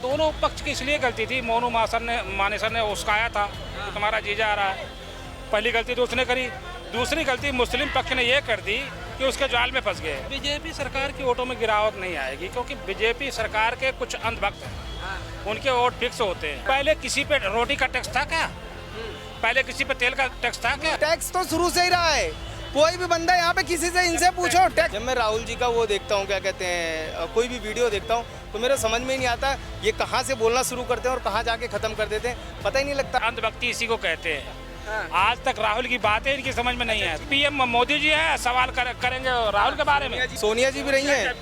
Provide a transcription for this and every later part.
दोनों पक्ष की इसलिए गलती थी, मोनू मानेसर ने उस्काया था तो तुम्हारा जीजा आ रहा है। पहली गलती तो उसने करी, दूसरी गलती मुस्लिम पक्ष ने ये कर दी कि उसके जाल में फंस गए। बीजेपी सरकार की वोटों में गिरावट नहीं आएगी क्योंकि बीजेपी सरकार के कुछ अंधभक्त हैं, उनके वोट फिक्स होते हैं। पहले किसी पे रोटी का टैक्स था क्या? पहले किसी पे तेल का टैक्स था क्या? टैक्स तो शुरू से ही रहा है। कोई भी बंदा यहाँ पे किसी से इनसे पूछो टैक्स। जब मैं राहुल जी का वो देखता हूँ, क्या कहते हैं, कोई भी वीडियो देखता हूँ तो मेरे समझ में ही नहीं आता ये कहाँ से बोलना शुरू करते हैं और कहाँ जाके खत्म कर देते हैं, पता ही नहीं लगता। अंधभक्ति इसी को कहते हैं। आज तक राहुल की बातें इनकी समझ में नहीं है। पीएम मोदी जी हैं, सवाल करेंगे राहुल के बारे में। सोनिया जी भी रही हैं,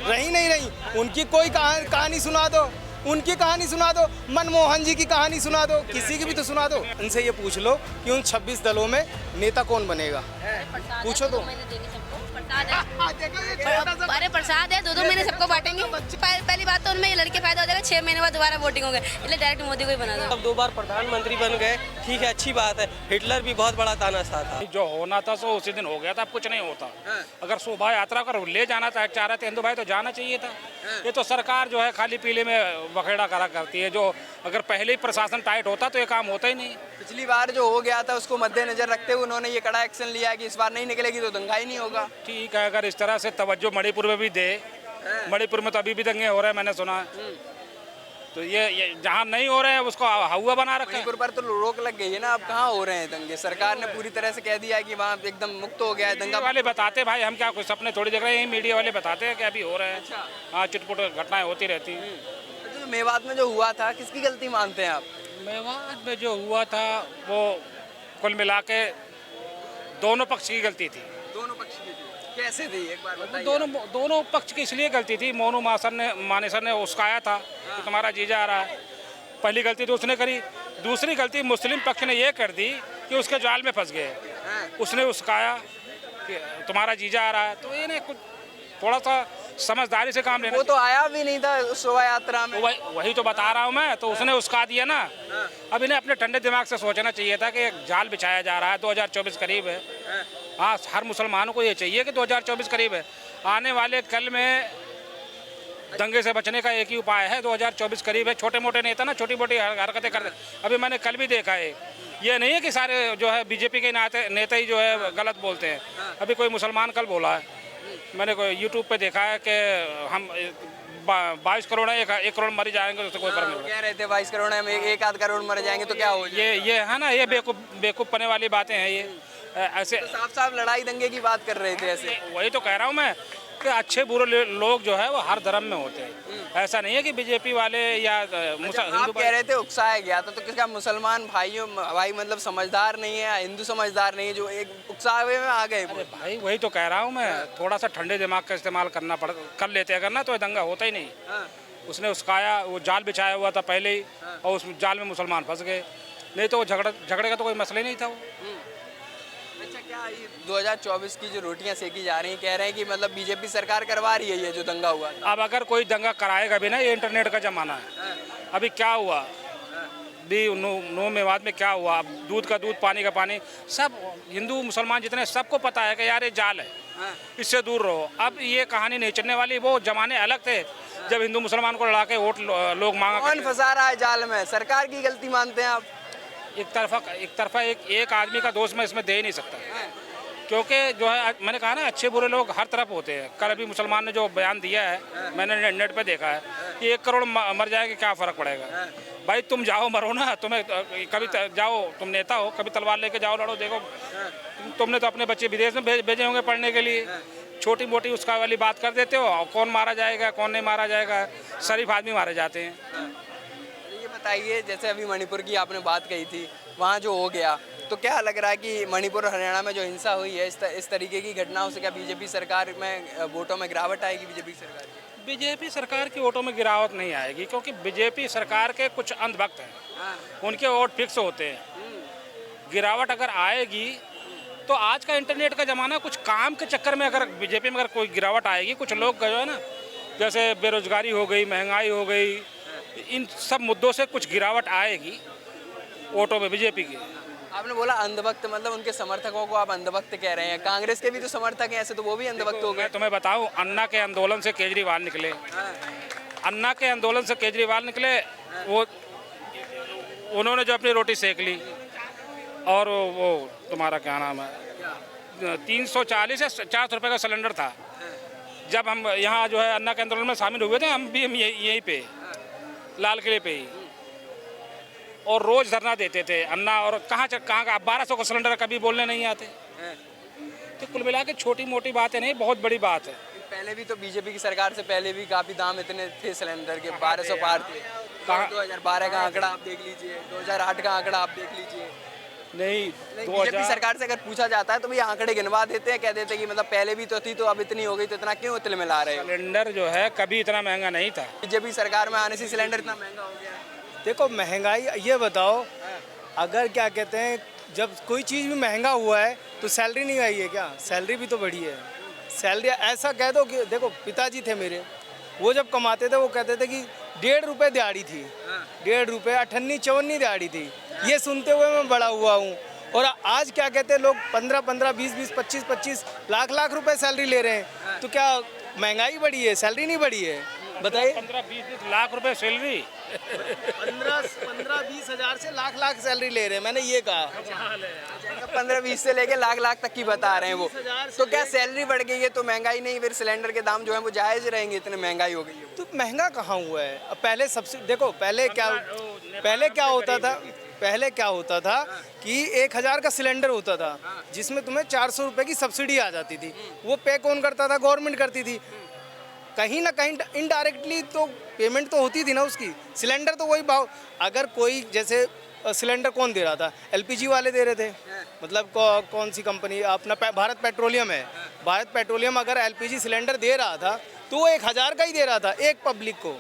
रही नहीं रही, उनकी कोई कहानी सुना दो, उनकी कहानी सुना दो, मनमोहन जी की कहानी सुना दो, किसी की भी तो सुना दो। इनसे ये पूछ लो कि उन 26 दलों में नेता कौन बनेगा, पूछो तो। अरे प्रसाद है, 2-2 महीने सबको बांटेंगे। पहली बात तो उनमें ये लड़के फायदा हो जाएगा, 6 महीने बाद दोबारा वोटिंग होंगे, इसलिए डायरेक्ट मोदी को ही बना दो। अब 2 बार प्रधानमंत्री बन गए, ठीक है, अच्छी बात है। हिटलर भी बहुत बड़ा तानाशाह था। जो होना था सो उसी दिन हो गया था, अब कुछ नहीं होता। अगर शोभा यात्रा कर ले जाना था, चाह रहे थे हिंदू भाई तो जाना चाहिए था। ये तो सरकार जो है खाली पीले में बखेड़ा करा करती है। जो अगर पहले ही प्रशासन टाइट होता तो ये काम होता ही नहीं। पिछली बार जो हो गया था उसको मद्देनजर रखते हुए उन्होंने ये कड़ा एक्शन लिया कि इस बार नहीं निकलेगी तो दंगा ही नहीं होगा। ठीक है, अगर इस तरह से तवज्जो मणिपुर में भी दे, मणिपुर में तो अभी भी दंगे हो रहे हैं, मैंने सुना है। तो ये जहाँ नहीं हो रहे हैं उसको हवा बना रखा है। मणिपुर पर तो रोक लग गई है ना, अब कहाँ हो रहे हैं दंगे? सरकार ने पूरी तरह से कह दिया है कि वहाँ एकदम मुक्त हो गया है दंगा। वाले बताते भाई, हम क्या कुछ सपने थोड़ी देख रहे हैं, मीडिया वाले बताते हैं कि अभी हो रहे हैं। हाँ, चुटपुट घटनाएं होती रहती हैं। तो मेवात में जो हुआ था, किसकी गलती मानते हैं आप? मेवात में जो हुआ था वो कुल मिला के दोनों पक्ष की गलती थी। दोनों पक्ष की थी, कैसे थी एक बार बताइए। दोनों पक्ष की इसलिए गलती थी, मोनू मानेसर ने उस्काया था कि तुम्हारा जीजा आ रहा है। पहली गलती तो उसने करी, दूसरी गलती मुस्लिम पक्ष ने ये कर दी कि उसके जाल में फंस गए। उसने उस्काया कि तुम्हारा जीजा आ रहा है, तो ये ने कुछ थोड़ा सा समझदारी से काम लेना। वो तो आया भी नहीं था उस शोभा यात्रा में। वही तो बता रहा हूँ मैं, तो उसने उसका दिया ना। अब इन्हें अपने ठंडे दिमाग से सोचना चाहिए था कि एक जाल बिछाया जा रहा है, 2024 करीब है। हाँ, हर मुसलमानों को ये चाहिए कि 2024 करीब है। आने वाले कल में दंगे से बचने का एक ही उपाय है, 2024 करीब है। छोटे मोटे नेता ना छोटी मोटी हरकतें करते। अभी मैंने कल भी देखा है, ये नहीं है कि सारे जो है बीजेपी के नेता ही जो है गलत बोलते हैं। अभी कोई मुसलमान कल बोला है, मैंने कोई यूट्यूब पे देखा है कि हम 22 करोड़ 1 करोड़ मर जाएंगे, उससे कोई फर्क नहीं कह रहे थे 22 करोड़ में 1-8 करोड़ मर जाएंगे तो क्या हो जाएगा? ये है ना, ये बेवकूफ़ पने वाली बातें हैं। ये ऐसे तो साफ लड़ाई दंगे की बात कर रहे थे ऐसे। वही तो कह रहा हूँ मैं कि अच्छे बुरे लोग जो है वो हर धर्म में होते हैं। ऐसा नहीं है कि बीजेपी वाले या आप कह रहे थे उकसाया गया था, तो किसका मुसलमान भाई मतलब समझदार नहीं है, हिंदू समझदार नहीं है जो एक उकसावे में आ गए? भाई वही तो कह रहा हूँ मैं, थोड़ा सा ठंडे दिमाग का इस्तेमाल कर लेते अगर ना तो दंगा होता ही नहीं। उसने उसकाया, वो जाल बिछाया हुआ था पहले ही और उस जाल में मुसलमान फंस गए, नहीं तो झगड़े का तो कोई मसला ही नहीं था वो। अच्छा, क्या ये 2024 की जो रोटियां सेकी जा रही हैं, कह रहे हैं कि मतलब बीजेपी सरकार करवा रही है ये जो दंगा हुआ? अब अगर कोई दंगा कराएगा भी ना, ये इंटरनेट का जमाना है। अभी क्या हुआ भी नो मेवात में क्या हुआ, दूध का दूध पानी का पानी, सब हिंदू मुसलमान जितने सबको पता है कि यार ये जाल है, इससे दूर रहो। अब ये कहानी नहीं चलने वाली। वो जमाने अलग थे जब हिंदू मुसलमान को लड़ा के वोट लोग मांगा। कौन फंसा रहा है जाल में? सरकार की गलती मानते हैं आप? एक तरफा एक आदमी का दोष मैं इसमें दे ही नहीं सकता, क्योंकि जो है मैंने कहा ना, अच्छे बुरे लोग हर तरफ होते हैं। कल अभी मुसलमान ने जो बयान दिया है, मैंने नेट पे देखा है कि 1 करोड़ मर जाएंगे, क्या फ़र्क पड़ेगा? भाई तुम जाओ मरो ना, तुम्हें कभी जाओ, तुम नेता हो, कभी तलवार लेके जाओ लड़ो। देखो तुमने तो अपने बच्चे विदेश में भेजे होंगे पढ़ने के लिए, छोटी मोटी उसका वाली बात कर देते हो। और कौन मारा जाएगा कौन नहीं मारा जाएगा, शरीफ आदमी मारे जाते हैं। ये बताइए, जैसे अभी मणिपुर की आपने बात कही थी, वहाँ जो हो गया, तो क्या लग रहा है कि मणिपुर और हरियाणा में जो हिंसा हुई है, इस तरीके की घटनाओं से क्या बीजेपी सरकार में वोटों में गिरावट आएगी? बीजेपी सरकार की वोटों में गिरावट नहीं आएगी क्योंकि बीजेपी सरकार के कुछ अंधभक्त हैं, उनके वोट फिक्स होते हैं। गिरावट अगर आएगी तो आज का इंटरनेट का ज़माना, कुछ काम के चक्कर में अगर बीजेपी में अगर कोई गिरावट आएगी, कुछ लोग जो है ना, जैसे बेरोजगारी हो गई, महंगाई हो गई, इन सब मुद्दों से कुछ गिरावट आएगी वोटों में बीजेपी की। आपने बोला अंधभक्त, मतलब उनके समर्थकों को आप अंधभक्त कह रहे हैं। कांग्रेस के भी तो समर्थक हैं ऐसे, तो वो भी अंधभक्त हो गए। मैं तुम्हें बताऊं, अन्ना के आंदोलन से केजरीवाल निकले, अन्ना के आंदोलन से केजरीवाल निकले, वो उन्होंने जो अपनी रोटी सेक ली, और वो तुम्हारा क्या नाम है 340 या 400 रुपये का सिलेंडर था। जब हम यहाँ जो है अन्ना के आंदोलन में शामिल हुए थे, हम भी यहीं पे लाल किले पे ही, और रोज धरना देते थे अन्ना। और कहाँ का 1200 का सिलेंडर कभी बोलने नहीं आते। तो कुल मिला के छोटी मोटी बातें नहीं, बहुत बड़ी बात है। पहले भी तो बीजेपी की सरकार से पहले भी काफी दाम इतने थे सिलेंडर के, 1200 पार थे। 2012 का आंकड़ा आप देख लीजिए, 2008 का आंकड़ा आप देख लीजिए। नहीं, बीजेपी सरकार से अगर पूछा जाता है तो भी आंकड़े गिनवा देते हैं, कह देते हैं कि मतलब पहले भी तो थी तो अब इतनी हो गई, तो इतना क्यों इतने मिला रहे हो? सिलेंडर जो है कभी इतना महंगा नहीं था। बीजेपी सरकार में आने से सिलेंडर इतना महंगा हो गया। देखो महंगाई, ये बताओ, अगर क्या कहते हैं जब कोई चीज़ भी महंगा हुआ है तो सैलरी नहीं आई है क्या? सैलरी भी तो बढ़ी है। सैलरी ऐसा कह दो कि देखो पिताजी थे मेरे, वो जब कमाते थे वो कहते थे कि 1.5 रुपये दिहाड़ी थी, 1.5 रुपये 58-54 दिहाड़ी थी। ये सुनते हुए मैं बड़ा हुआ हूँ। और आज क्या कहते हैं लोग 15-15, 20-20, 25-25 लाख रुपए सैलरी ले रहे हैं। तो क्या महंगाई बढ़ी है, सैलरी नहीं बढ़ी है? बताइए। 15-20 लाख रुपए सैलरी 15-20 हज़ार से लाख सैलरी ले रहे हैं, मैंने ये कहा। 15-20 से लेके लाख तक की बता रहे हैं वो। तो क्या सैलरी बढ़ गई है तो महंगाई नहीं, फिर सिलेंडर के दाम जो है वो जायज रहेंगे, इतने महंगाई हो गई है? तो महंगा कहाँ हुआ है? अब पहले सब्सिडी देखो, पहले क्या होता था कि 1000 का सिलेंडर होता था जिसमें तुम्हें 400 रुपए की सब्सिडी आ जाती थी। वो पे कौन करता था? गवर्नमेंट करती थी। कहीं ना कहीं इनडायरेक्टली तो पेमेंट तो होती थी ना उसकी। सिलेंडर तो वही भाव, अगर कोई जैसे सिलेंडर कौन दे रहा था? एलपीजी वाले दे रहे थे। मतलब कौन सी कंपनी? अपना भारत पेट्रोलियम है। भारत पेट्रोलियम अगर एलपीजी सिलेंडर दे रहा था तो वो 1000 का ही दे रहा था। एक पब्लिक को,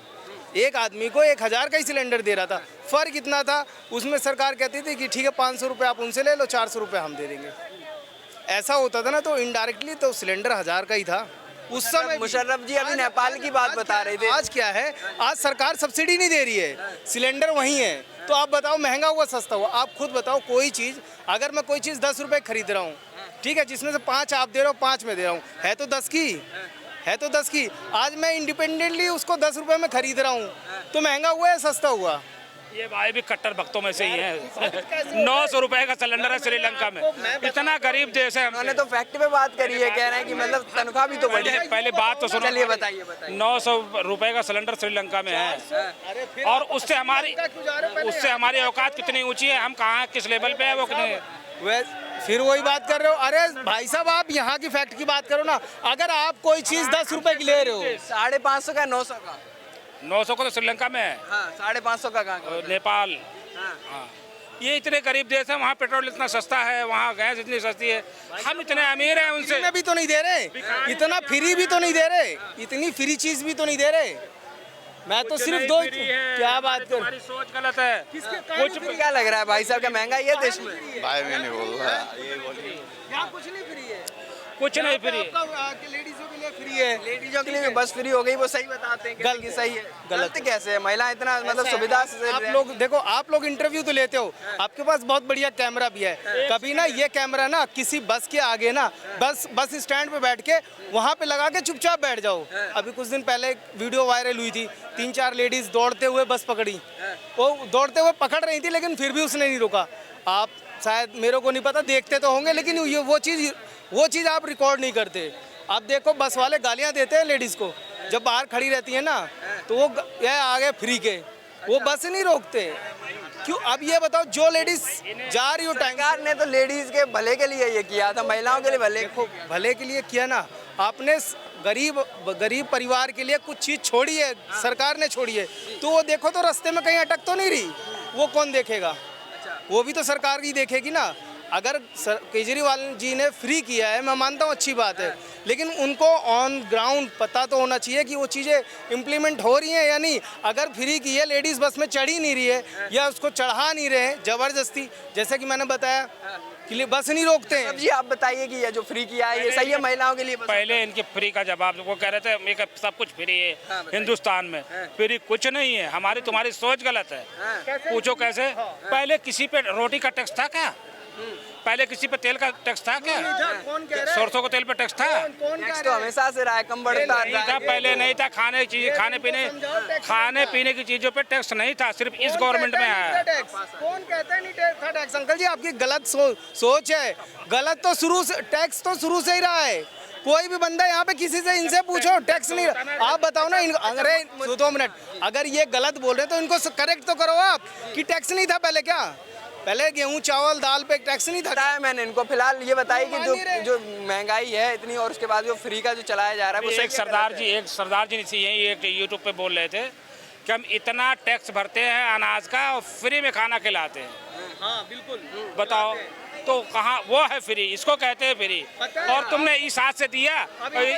एक आदमी को 1000 का ही सिलेंडर दे रहा था। फ़र्क इतना था, उसमें सरकार कहती थी कि ठीक है 500 रुपये आप उनसे ले लो, 400 रुपये हम दे देंगे। ऐसा होता था ना, तो इनडायरेक्टली तो सिलेंडर 1000 का ही था उस समय। मुशर्रफ जी अभी नेपाल की बात बता रहे थे। आज क्या है? आज सरकार सब्सिडी नहीं दे रही है, सिलेंडर वही है। तो आप बताओ महंगा हुआ सस्ता हुआ? आप खुद बताओ। कोई चीज़, अगर मैं कोई चीज़ 10 रुपये खरीद रहा हूँ, ठीक है, जिसमें से 5 आप दे रहे हो, 5 में दे रहा हूँ, है तो 10 की, है तो 10 की। आज मैं इंडिपेंडेंटली उसको 10 रुपये में खरीद रहा हूँ, तो महंगा हुआ है सस्ता हुआ? ये भाई भी कट्टर भक्तों में से ही है। 900 रुपए का सिलेंडर है श्रीलंका में। इतना गरीब देश है। उन्होंने तो फैक्ट पे बात करी है, कह रहे हैं कि मतलब तनख्वाह भी तो बढ़ी है। पहले बात तो सुनो। चलिए बताइए। 900 रुपए का सिलेंडर श्रीलंका में है, और उससे हमारी औकात कितनी ऊंची है, हम कहाँ किस लेवल पे है वो कितने। फिर वही बात कर रहे हो। अरे भाई साहब, आप यहाँ की फैक्ट की बात करो ना। अगर आप कोई चीज़ 10 रुपए की ले रहे हो, 550 का, 900 का। 900 को तो श्रीलंका में है। हाँ, 550 का कहाँ? नेपाल। हाँ, ये इतने गरीब देश है, वहाँ पेट्रोल इतना सस्ता है, वहाँ गैस इतनी सस्ती है। हम इतने अमीर हैं, उनसे में भी तो नहीं दे रहे, इतना फ्री भी तो नहीं दे रहे, इतनी फ्री चीज़ भी तो नहीं दे रहे। मैं तो सिर्फ दो, क्या बात कर, हमारी सोच गलत है। कुछ क्या लग रहा है भाई साहब, क्या महंगाई है देश में? भाई मैं नहीं बोल रहा, ये बोलिए। यहाँ कुछ नहीं फ्री है, कुछ नहीं फ्री। लेडीजों के लिए फ्री है। लेडीजों के लिए भी बस फ्री हो गई, वो सही बताते हैं। गलत सही है, गलत कैसे है? महिला इतना मतलब सुविधा से आप लोग देखो, आप लोग इंटरव्यू तो लेते हो, आपके पास बहुत बढ़िया कैमरा भी है। कभी ना ये कैमरा ना किसी बस के आगे ना, बस स्टैंड पे बैठ के वहाँ पे लगा के चुपचाप बैठ जाओ। अभी कुछ दिन पहले एक वीडियो वायरल हुई थी, 3-4 लेडीज दौड़ते हुए बस पकड़ी। वो दौड़ते हुए पकड़ रही थी, लेकिन फिर भी उसने नहीं रोका। आप शायद, मेरे को नहीं पता, देखते तो होंगे, लेकिन ये वो चीज़ आप रिकॉर्ड नहीं करते। आप देखो बस वाले गालियां देते हैं लेडीज़ को, जब बाहर खड़ी रहती है ना, तो वो ये आगे फ्री के, वो बस नहीं रोकते। क्यों? अब ये बताओ, जो लेडीज़ जा रही हो, सरकार ने तो लेडीज़ के भले के लिए ये किया था, महिलाओं के लिए भले के लिए किया ना। आपने गरीब परिवार के लिए कुछ चीज़ छोड़ी है, सरकार ने छोड़ी है, तो वो देखो तो रास्ते में कहीं अटक तो नहीं रही। वो कौन देखेगा? वो भी तो सरकार ही देखेगी ना। अगर केजरीवाल जी ने फ्री किया है, मैं मानता हूँ अच्छी बात है, लेकिन उनको ऑन ग्राउंड पता तो होना चाहिए कि वो चीज़ें इम्प्लीमेंट हो रही हैं या नहीं। अगर फ्री की है, लेडीज़ बस में चढ़ ही नहीं रही है या उसको चढ़ा नहीं रहे हैं ज़बरदस्ती, जैसे कि मैंने बताया कि बस नहीं रोकते हैं। जी आप बताइए कि ये जो फ्री किया है ये सही है महिलाओं के लिए? पहले इनके फ्री का जवाब, वो कह रहे थे मेरा सब कुछ फ्री है हिंदुस्तान में। फ्री कुछ नहीं है, हमारी तुम्हारी सोच गलत है। पूछो कैसे? पहले किसी पे रोटी का टैक्स था क्या? पहले किसी पे तेल का टैक्स था क्या? कौन कह रहा है? सरसों को तेल पे टैक्स था? कौन टैक्स तो हमेशा से रहा है, कम बढ़ता नहीं था, पहले नहीं था। खाने पीने की चीजों पे टैक्स नहीं था, सिर्फ इस गवर्नमेंट में आया है। कौन कहता है नहीं था टैक्स? अंकल जी आपकी गलत सोच है। गलत तो शुरू से टैक्स तो शुरू से ही रहा है। कोई भी बंदा यहाँ पे किसी से इनसे पूछो टैक्स नहीं। आप बताओ ना अरे 2 मिनट, अगर ये गलत बोल रहे तो इनको करेक्ट तो करो आप कि टैक्स नहीं था पहले। क्या पहले गेहूं चावल दाल पे टैक्स नहीं था? बताया मैंने इनको। फिलहाल ये बताइए कि जो महंगाई है इतनी और उसके बाद जो फ्री का जो चलाया जा रहा है वो एक सरदार जी यही एक यूट्यूब पे बोल रहे थे कि हम इतना टैक्स भरते हैं अनाज का और फ्री में खाना खिलाते हैं। हाँ बिल्कुल। बताओ तो कहाँ वो है फ्री? इसको कहते हैं फ्री। और तुमने इस हाथ से दिया,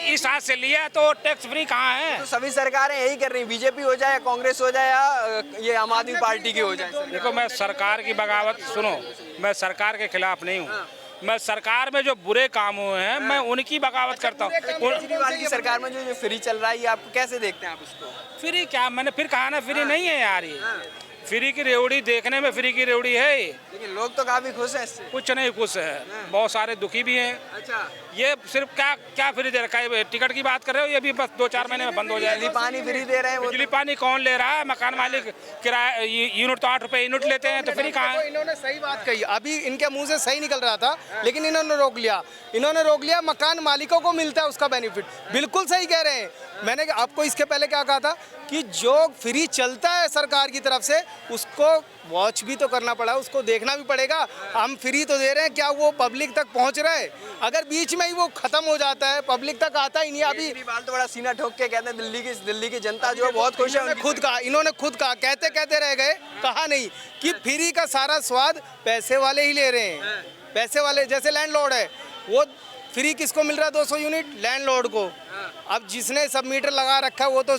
इस हाथ से लिया, तो टैक्स फ्री कहाँ है? तो सभी सरकारें यही कर रही हैं, बीजेपी हो जाए या कांग्रेस हो जाए या ये आम आदमी पार्टी की हो जाए। देखो मैं सरकार की बगावत, सुनो, मैं सरकार के खिलाफ नहीं हूँ। मैं सरकार में जो बुरे काम हुए हैं मैं उनकी बगावत करता हूँ। केजरीवाल की सरकार में जो फ्री चल रहा है ये आपको कैसे देखते हैं आप इसको? फ्री क्या? मैंने फिर कहा ना, फ्री नहीं है यार। ये फ्री की रेवड़ी देखने में फ्री की रेवड़ी है, लेकिन लोग तो काफी खुश हैं इससे। कुछ नहीं खुश है, बहुत सारे दुखी भी हैं। अच्छा, ये सिर्फ क्या फ्री दे रखा है? टिकट की बात कर रहे हो? ये भी बस 2-4 महीने में बंद हो जाएगी। बिजली पानी फ्री दे रहे हैं वो। बिजली पानी कौन ले रहा है? मकान मालिक किराया यूनिट तो 8 रुपए यूनिट लेते हैं, तो फ्री कहाँ है? इन्होंने सही बात कही, अभी इनके मुंह से सही निकल रहा था लेकिन इन्होंने रोक लिया। मकान मालिकों को मिलता है उसका बेनिफिट। बिल्कुल सही कह रहे हैं। मैंने आपको इसके पहले क्या कहा था कि जो फ्री चलता है सरकार की तरफ से उसको वॉच भी तो करना पड़ा, उसको देखना भी पड़ेगा। हम फ्री तो दे रहे हैं, क्या वो पब्लिक तक पहुंच रहा है? अगर बीच में ही वो खत्म हो जाता है, पब्लिक तक आता ही नहीं। अभी केजरीवाल तो बड़ा सीना ठोक के कहते हैं दिल्ली की जनता जो है बहुत खुश है। इन्होंने खुद कहा, कहते रह गए, कहा नहीं कि फ्री का सारा स्वाद पैसे वाले ही ले रहे हैं। पैसे वाले, जैसे लैंडलॉर्ड है, वो फ्री किसको मिल रहा है? 200 यूनिट लैंडलॉर्ड को। अब जिसने सब मीटर लगा रखा है वो तो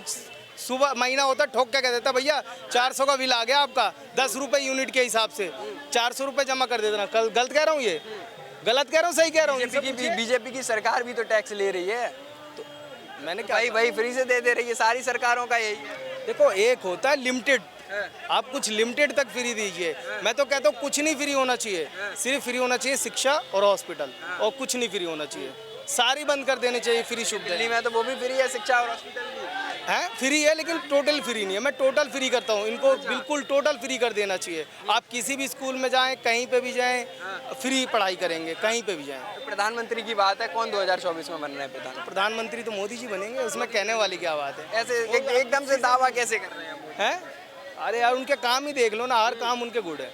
सुबह महीना होता ठोक के कह देता भैया 400 का बिल आ गया आपका, 10 रुपए यूनिट के हिसाब से 400 रुपए जमा कर देना। कल गलत कह रहा हूँ? ये गलत कह रहा हूँ? सही कह रहा हूँ? बीजेपी की सरकार भी तो टैक्स ले रही है, तो मैंने क्या वही फ्री से दे रही है। सारी सरकारों का यही है। देखो, एक होता है लिमिटेड, आप कुछ लिमिटेड तक फ्री दीजिए। मैं तो कहता हूँ कुछ नहीं फ्री होना चाहिए, सिर्फ फ्री होना चाहिए शिक्षा और हॉस्पिटल, और कुछ नहीं फ्री होना चाहिए। सारी बंद कर देने चाहिए फ्री सुविधा। दिल्ली में तो वो भी फ्री है, शिक्षा और हॉस्पिटल भी है, फ्री है लेकिन टोटल फ्री नहीं है। मैं टोटल फ्री करता हूँ, इनको बिल्कुल टोटल फ्री कर देना चाहिए। आप किसी भी स्कूल में जाएं, कहीं पे भी जाएं, फ्री पढ़ाई करेंगे, कहीं पे भी जाएं। तो प्रधानमंत्री की बात है, कौन 2024 में बन रहे हैं प्रधानमंत्री? तो मोदी जी बनेंगे, उसमें कहने वाली क्या बात है? ऐसे एकदम से दावा कैसे कर रहे हैं? हैं? अरे यार उनके काम ही देख लो ना, हर काम उनके गुड है।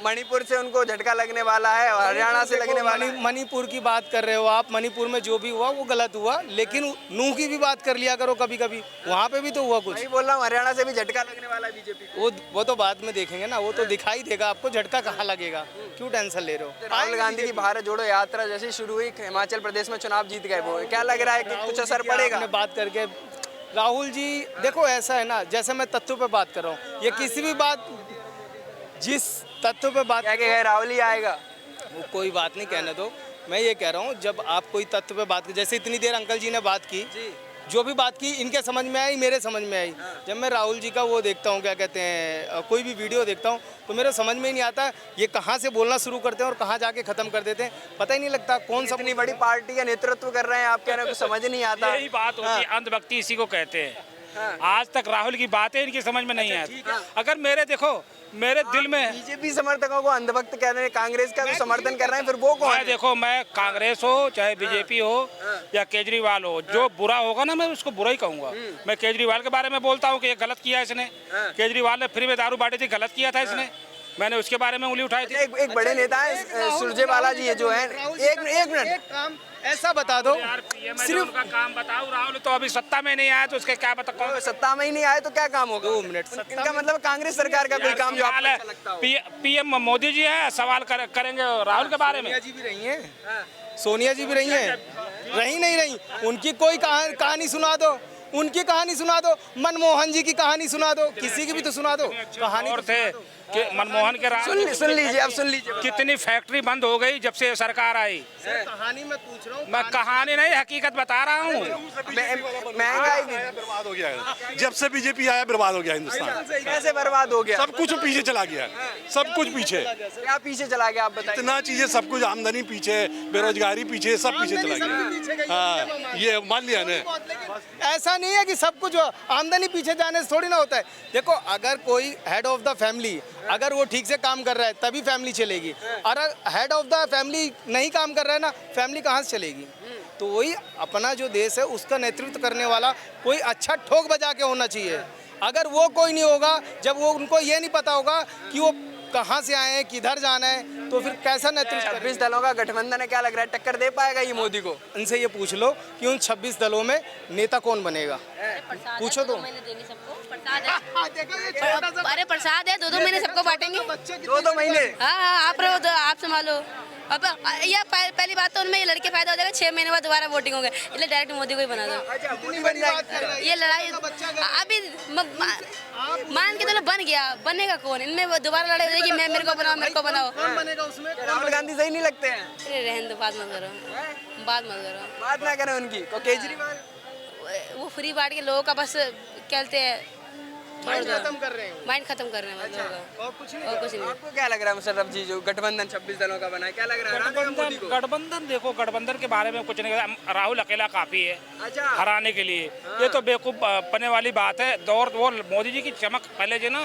मणिपुर से उनको झटका लगने वाला है और हरियाणा से लगने वाला है। मणिपुर की बात कर रहे हो आप, मणिपुर में जो भी हुआ वो गलत हुआ, लेकिन नूह की भी बात कर लिया करो कभी कभी, वहाँ पे भी तो हुआ कुछ। मैं बोल रहा हूँ हरियाणा से भी झटका लगने वाला है बीजेपी को। वो तो बाद में देखेंगे ना, वो तो दिखाई देगा आपको झटका कहाँ लगेगा, क्यों टेंशन ले रहे हो? राहुल गांधी की भारत जोड़ो यात्रा जैसे शुरू हुई, हिमाचल प्रदेश में चुनाव जीत गए वो, क्या लग रहा है कि कुछ असर पड़ेगा? बात करके राहुल जी, देखो ऐसा है ना, जैसे मैं तत्व पे बात कर रहा हूँ, ये किसी भी बात जिस तत्व पे बात क्या कहे राहुल ही आएगा, वो कोई बात नहीं, कहने दो। मैं ये कह रहा हूँ जब आप कोई तत्व पे बात, जैसे इतनी देर अंकल जी ने बात की, जो भी बात की इनके समझ में आई, मेरे समझ में आई। जब मैं राहुल जी का वो देखता हूँ, क्या कहते हैं, कोई भी वीडियो देखता हूँ, तो मेरे समझ में ही नहीं आता ये कहाँ से बोलना शुरू करते हैं और कहाँ जाके खत्म कर देते हैं, पता ही नहीं लगता कौन सा। इतनी बड़ी पार्टी का नेतृत्व कर रहे हैं आप, कह रहे हैं कुछ समझ नहीं आता। यही बात होती है, अंधभक्ति इसी को कहते हैं। आज तक राहुल की बातें इनकी समझ में नहीं आती। अगर मेरे दिल में बीजेपी समर्थकों को अंधभक्त कह रहे हैं, कांग्रेस का तो समर्थन कर रहे हैं, फिर वो कौन है? देखो, मैं कांग्रेस हो चाहे बीजेपी हो या केजरीवाल हो, जो बुरा होगा ना मैं उसको बुरा ही कहूंगा। मैं केजरीवाल के बारे में बोलता हूँ कि ये गलत किया इसने, केजरीवाल ने फ्री में दारू बांटी थी, गलत किया था इसने, मैंने उसके बारे में उंगली उठाई थी। एक बड़े नेता है सुरजेवाला जी है जो है, एक मिनट ऐसा बता दो, सिर्फ उनका काम बताओ। राहुल तो अभी सत्ता में नहीं आया तो उसके क्या बताओ? सत्ता में ही नहीं आए तो क्या काम होगा? 2 मिनट, इनका मतलब कांग्रेस सरकार का कोई काम जो आपको अच्छा लगता हो? पीएम मोदी जी है, सवाल करेंगे राहुल के बारे में। सोनिया जी भी रही हैं, सोनिया जी भी रही हैं, रही नहीं रही, उनकी कोई कहानी सुना दो, उनकी कहानी सुना दो, मनमोहन जी की कहानी सुना दो, किसी की भी तो सुना दो कहानी। और थे कि मनमोहन के राज सुन लीजिए, अब सुन लीजिए। कितनी फैक्ट्री बंद हो गई जब से सरकार आई। कहानी मैं पूछ रहा हूँ, मैं कहानी नहीं हकीकत बता रहा हूँ। महंगाई बर्बाद हो गया है। जब से बीजेपी आया बर्बाद हो गया हिंदुस्तान। कैसे बर्बाद हो गया? सब कुछ पीछे चला गया, सब कुछ पीछे, क्या पीछे चला गया आप बताइए। इतना चीजें, सब कुछ, आमदनी पीछे, बेरोजगारी पीछे, सब पीछे चला गया। हाँ, ये मान लिया ने। ऐसा नहीं है कि सब कुछ आमदनी पीछे जाने से थोड़ी ना होता है। देखो, अगर कोई हेड ऑफ द फैमिली अगर वो ठीक से काम कर रहा है तभी फैमिली चलेगी, और हेड ऑफ द फैमिली नहीं काम कर रहा है ना, फैमिली कहाँ से चलेगी? तो वही अपना जो देश है उसका नेतृत्व करने वाला कोई अच्छा ठोक बजा के होना चाहिए। अगर वो कोई नहीं होगा, जब वो उनको ये नहीं पता होगा कि वो कहाँ से आए हैं, किधर जाना है, तो फिर कैसा नेतृत्व? 26 दलों का गठबंधन है, क्या लग रहा है टक्कर दे पाएगा ये मोदी को? इनसे ये पूछ लो कि उन 26 दलों में नेता कौन बनेगा, पूछो तो। महीने देंगे सबको प्रसाद है। अरे प्रसाद है, 2-2 महीने सबको बांटेंगे। 2-2 महीने? हाँ, आप रहो, आप संभालो। अब ये पहली बात तो उनमें ये लड़के फायदा हो जाएगा, 6 महीने बाद दोबारा वोटिंग होंगे, इसलिए डायरेक्ट मोदी को ही बना दो। अच्छा, मोदी बन जाएगा। ये लड़ाई अभी मान के चलो बन गया, बनेगा कौन? इनमें दोबारा लड़ाई हो जाएगी, मैं मेरे को बनाओ, मेरे को बनाओ। कौन बनेगा उसमें? राहुल गांधी सही नहीं लगते हैं? अरे रहने दो, बात मत करो, बात मत करो। बात ना करें उनकी तो केजरीवाल वो फ्री बांट के लोगों का बस कहते हैं माइंड खत्म कर रहे हैं, माइंड खत्म कर रहे हैं लोगों का, और कुछ नहीं। और कुछ नहीं। आपको क्या लग रहा है मुशर्रफ जी, जो गठबंधन 26 दलों का बना है, क्या लग रहा है हरा देगा मोदी को? गठबंधन देखो, गठबंधन के बारे में कुछ नहीं, राहुल अकेला काफी है अच्छा, हराने के लिए। ये तो बेवकूफ पने वाली बात है। दौर वो मोदी जी की चमक पहले जो ना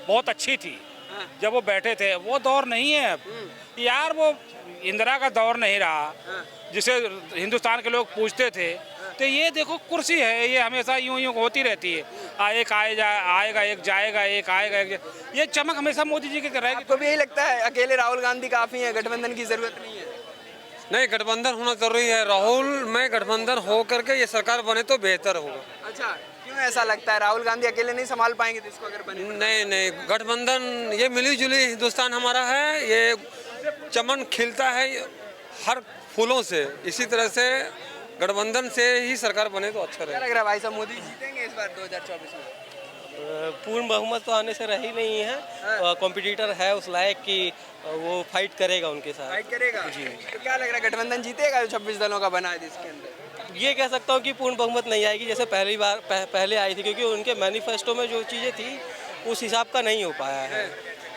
बहुत अच्छी थी जब वो बैठे थे, वो दौर नहीं है अब यार। वो इंदिरा का दौर नहीं रहा जिसे हिंदुस्तान के लोग पूछते थे। तो ये देखो कुर्सी है, ये हमेशा यूं यूं होती रहती है, एक आएगा एक जाएगा, एक आएगा एक ये चमक हमेशा मोदी जी की रहेगी। आपको भी यही लगता है अकेले राहुल गांधी काफी है, गठबंधन की जरूरत नहीं है? नहीं, गठबंधन होना जरूरी है। राहुल में गठबंधन हो करके ये सरकार बने तो बेहतर होगा। अच्छा, क्यों ऐसा लगता है? राहुल गांधी अकेले नहीं संभाल पाएंगे देश को अगर बने? नहीं, गठबंधन, ये मिली जुली हिंदुस्तान हमारा है, ये चमन खिलता है हर फूलों से, इसी तरह से गठबंधन से ही सरकार बने तो अच्छा क्या रहेगा। लग रहा है भाई साहब, मोदी जीतेंगे इस बार 2024 में? पूर्ण बहुमत तो आने से रही नहीं है, कॉम्पिटिटर है उस लायक कि वो फाइट करेगा उनके साथ। फाइट करेगा जी। तो क्या लग रहा है गठबंधन जीतेगा जो 26 दलों का बना है देश के अंदर? ये कह सकता हूँ कि पूर्ण बहुमत नहीं आएगी जैसे पहली बार पहले आई थी, क्योंकि उनके मैनिफेस्टो में जो चीज़ें थी उस हिसाब का नहीं हो पाया है।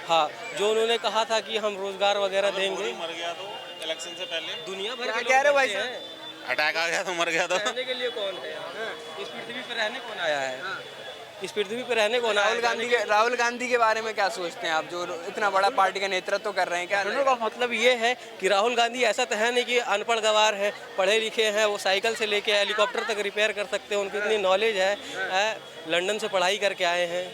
हाँ, जो उन्होंने कहा था कि हम रोजगार वगैरह देंगे, मर गया तो इलेक्शन से पहले दुनिया भर क्या के कह रहे हो लोग भाई मरते साहब? हैं। अटैक आ गया तो मर गया तो रहने के लिए कौन है यहाँ? इस पृथ्वी पर रहने कौन आया है? इस पृथ्वी पर रहने कौन आया? राहुल गांधी के बारे में क्या सोचते हैं आप, जो इतना बड़ा पार्टी का नेतृत्व कर रहे हैं? क्या दोनों का मतलब ये है कि राहुल गांधी ऐसा तो है नहीं कि अनपढ़ गवार है, पढ़े लिखे हैं, वो साइकिल से लेके हेलीकॉप्टर तक रिपेयर कर सकते हैं, उनको इतनी नॉलेज है, लंदन से पढ़ाई करके आए हैं।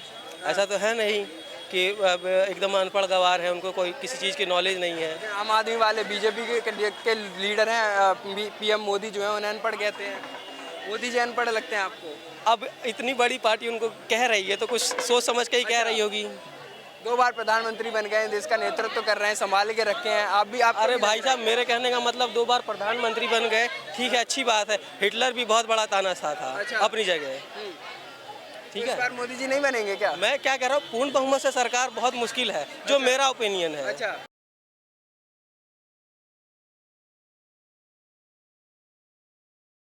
ऐसा तो है नहीं कि एकदम अनपढ़ गवार है, उनको कोई किसी चीज़ की नॉलेज नहीं है। आम आदमी वाले बीजेपी के लीडर हैं, पीएम मोदी जो है उन्हें अनपढ़ कहते हैं। मोदी जी अनपढ़ लगते हैं आपको? अब इतनी बड़ी पार्टी उनको कह रही है तो कुछ सोच समझ के ही कह रही होगी। 2 बार प्रधानमंत्री बन गए, देश का नेतृत्व कर रहे हैं, संभाल के रखे हैं। आप भी आप अरे भाई साहब, मेरे कहने का मतलब 2 बार प्रधानमंत्री बन गए, ठीक है, अच्छी बात है। हिटलर भी बहुत बड़ा तानाशाह था अच्छा। अपनी जगह, ठीक इस है। बार मोदी जी नहीं बनेंगे क्या? मैं क्या कह रहा हूँ, पूर्ण बहुमत से सरकार बहुत मुश्किल है, जो मेरा ओपिनियन है। अच्छा।